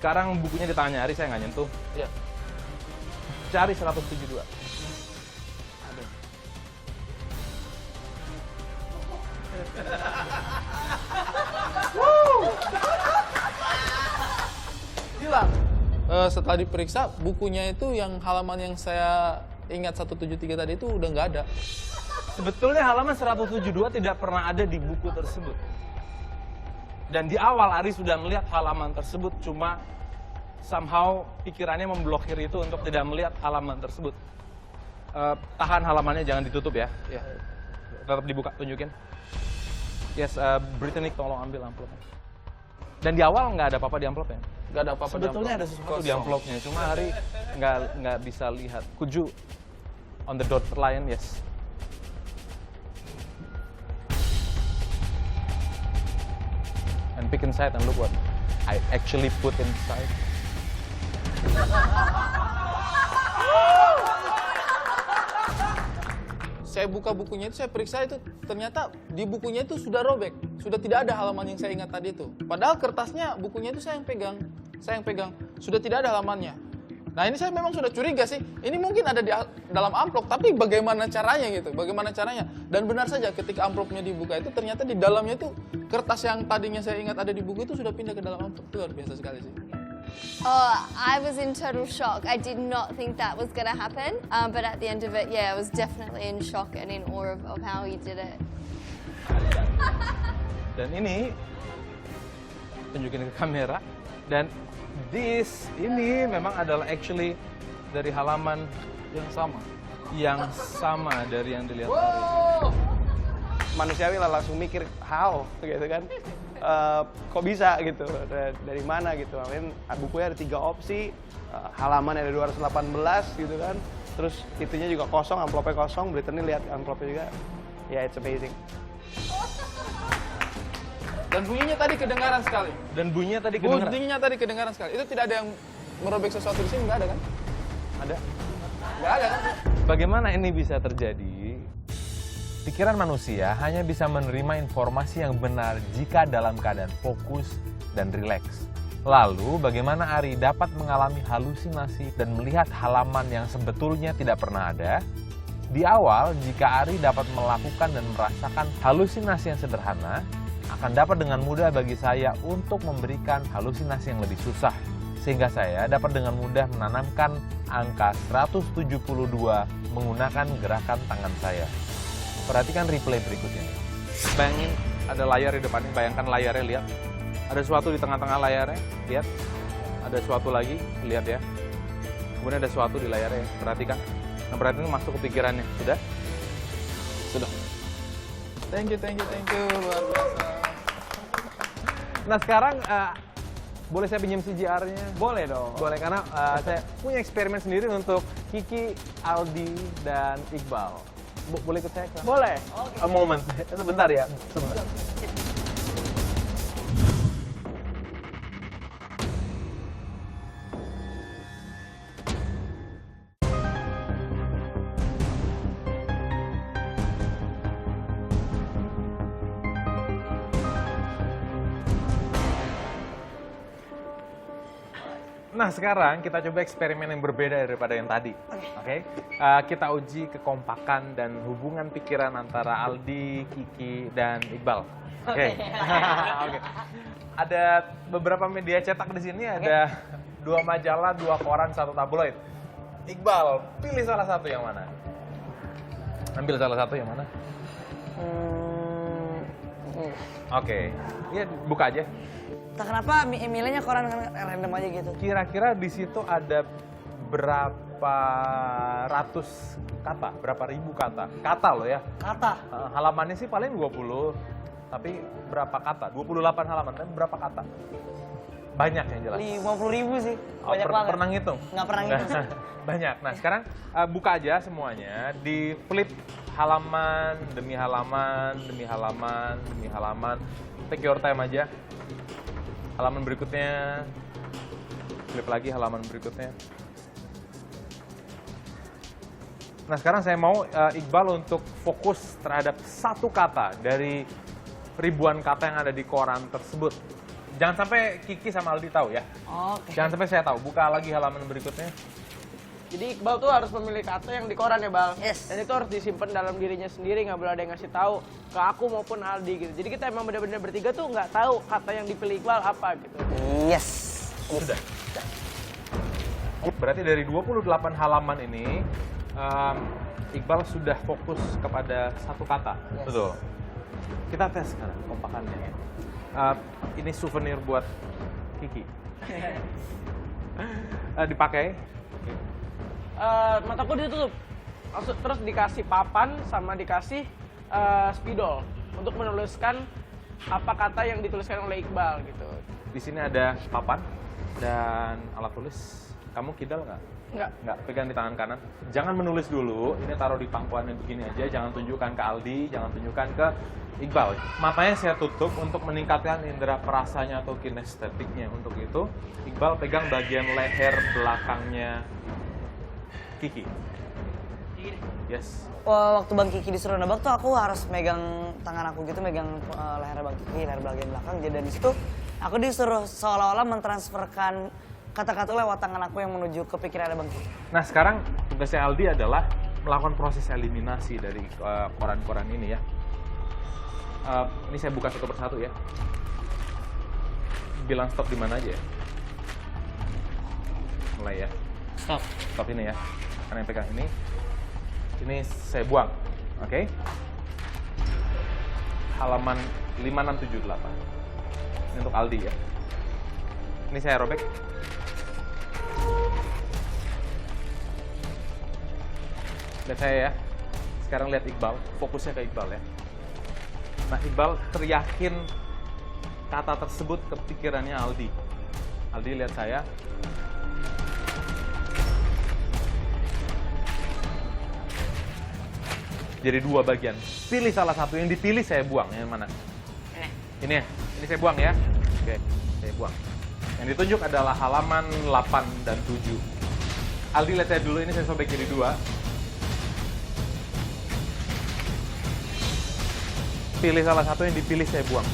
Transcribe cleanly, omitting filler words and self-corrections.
Sekarang bukunya di tangannya Ari, saya nggak nyentuh. Iya. Cari 172. Aduh. Hilang. Setelah diperiksa, bukunya itu yang halaman yang saya ingat 173 tadi itu udah nggak ada. Sebetulnya halaman 172 tidak pernah ada di buku tersebut. Dan di awal Ari sudah melihat halaman tersebut, cuma somehow pikirannya memblokir itu untuk tidak melihat halaman tersebut. Tahan halamannya, jangan ditutup ya. Ya. Tetap dibuka, tunjukin. Yes, Brittany tolong ambil amplopnya. Dan di awal nggak ada apa-apa di amplopnya. Nggak ada apa-apa. Sebetulnya ada sesuatu di amplopnya, cuma Ari nggak bisa lihat. Could you on the dotted line? Yes. And pick inside and look what I actually put inside. Saya buka bukunya itu, saya periksa itu, ternyata di bukunya itu sudah robek. Sudah tidak ada halaman yang saya ingat tadi itu. Padahal kertasnya, bukunya itu saya yang pegang. Sudah tidak ada halamannya. Nah ini saya memang sudah curiga sih, ini mungkin ada di dalam amplop, tapi bagaimana caranya gitu, bagaimana caranya. Dan benar saja ketika amplopnya dibuka itu, ternyata di dalamnya itu, kertas yang tadinya saya ingat ada di buku itu sudah pindah ke dalam amplop. Itu luar biasa sekali sih. I was in total shock. I did not think that was going to happen. But at the end of it, yeah, I was definitely in shock and in awe of how he did it. Dan ini tunjukin ke kamera. Dan ini memang adalah actually dari halaman yang sama dari yang dilihat Ari. Manusiawi lah langsung mikir how gitu kan. Kok bisa gitu, dari mana gitu. Mungkin bukunya ada 3 opsi, halaman ada 218 gitu kan. Terus itunya juga kosong, amplopnya kosong. Brittany lihat amplopnya juga. Ya, it's amazing. Dan bunyinya tadi kedengaran sekali. Bunyinya tadi kedengaran sekali. Itu tidak ada yang merobek sesuatu di sini, nggak ada kan? Ada. Nggak ada kan? Bagaimana ini bisa terjadi? Pikiran manusia hanya bisa menerima informasi yang benar jika dalam keadaan fokus dan rileks. Lalu, bagaimana Ari dapat mengalami halusinasi dan melihat halaman yang sebetulnya tidak pernah ada? Di awal, jika Ari dapat melakukan dan merasakan halusinasi yang sederhana, akan dapat dengan mudah bagi saya untuk memberikan halusinasi yang lebih susah. Sehingga saya dapat dengan mudah menanamkan angka 172 menggunakan gerakan tangan saya. Perhatikan replay berikutnya nih. Bayangin ada layar di depannya, bayangkan layarnya, lihat. Ada sesuatu di tengah-tengah layarnya, lihat. Ada sesuatu lagi, lihat ya. Kemudian ada sesuatu di layarnya, perhatikan. Nah, perhatikan masuk ke pikirannya, sudah? Sudah. Thank you. Luar biasa. Nah sekarang, boleh saya pinjam CGR-nya? Boleh dong. Boleh, karena saya punya eksperimen sendiri untuk Kiki, Aldi, dan Iqbal. Boleh ikut saya? Boleh. A moment, sebentar ya. Sebentar. Nah sekarang kita coba eksperimen yang berbeda daripada yang tadi. Oke? Kita uji kekompakan dan hubungan pikiran antara Aldi, Kiki, dan Iqbal. Oke. Oke. Ada beberapa media cetak di sini, ada 2 majalah, 2 koran, 1 tabloid. Iqbal, pilih salah satu yang mana? Ambil salah satu yang mana? Oke. Iya, buka aja. Entah kenapa milihnya koran random aja gitu. Kira-kira di situ ada berapa ratus kata, berapa ribu kata? Kata loh ya. Kata. Halamannya sih paling 20, tapi berapa kata? 28 halaman, tapi berapa kata? Banyak yang jelas. 50.000 sih. Banyak banget. Pernah ngitung? Nggak pernah ngitung sih. Banyak. Nah sekarang buka aja semuanya, di flip halaman demi halaman, demi halaman, demi halaman. Take your time aja. Halaman berikutnya, flip lagi halaman berikutnya. Nah sekarang saya mau Iqbal untuk fokus terhadap satu kata dari ribuan kata yang ada di koran tersebut. Jangan sampai Kiki sama Aldi tahu ya. Oke. Jangan sampai saya tahu. Buka lagi halaman berikutnya. Jadi Iqbal tuh harus memilih kata yang di koran ya, Bal. Yes. Dan itu harus disimpan dalam dirinya sendiri, nggak boleh ada yang ngasih tahu ke aku maupun Aldi gitu. Jadi kita emang benar-benar bertiga tuh nggak tahu kata yang dipilih Iqbal apa gitu. Yes. Sudah. Berarti dari 28 halaman ini, Iqbal sudah fokus kepada satu kata. Yes. Betul. Kita tes sekarang kompakannya ya. Ini souvenir buat Kiki. Dipakai. Oke. Mataku ditutup. Terus dikasih papan sama dikasih spidol untuk menuliskan apa kata yang dituliskan oleh Iqbal gitu. Di sini ada papan dan alat tulis. Kamu kidal nggak? Nggak, pegang di tangan kanan. Jangan menulis dulu, ini taruh di pangkuannya begini aja. Jangan tunjukkan ke Aldi, jangan tunjukkan ke Iqbal. Matanya saya tutup untuk meningkatkan indera perasanya atau kinestetiknya. Untuk itu, Iqbal pegang bagian leher belakangnya Kiki. Yes. Waktu Bang Kiki disuruh nebak tuh aku harus megang tangan aku gitu, megang leher Bang Kiki, leher bagian belakang. Jadi dari situ aku disuruh seolah-olah mentransferkan kata-kata lewat tangan aku yang menuju ke pikiran Bang Kiki. Nah sekarang tugasnya Aldi adalah melakukan proses eliminasi dari koran-koran ini ya. Ini saya buka satu persatu ya. Bilang stop di mana aja ya. Mulai ya. Stop. Stop ini ya. Karena yang pegang ini. Ini saya buang. Oke. Halaman 5678. Ini untuk Aldi ya. Ini saya robek. Lihat saya ya. Sekarang lihat Iqbal. Fokusnya ke Iqbal ya. Nah, Iqbal teryakin kata tersebut ke pikirannya Aldi. Aldi lihat saya. Jadi dua bagian. Pilih salah satu, yang dipilih saya buang. Yang mana? Ini ya? Ini saya buang ya? Oke, saya buang. Yang ditunjuk adalah halaman 8 dan 7. Aldi lihat saya dulu, ini saya sobek jadi dua. Pilih salah satu, yang dipilih saya buang.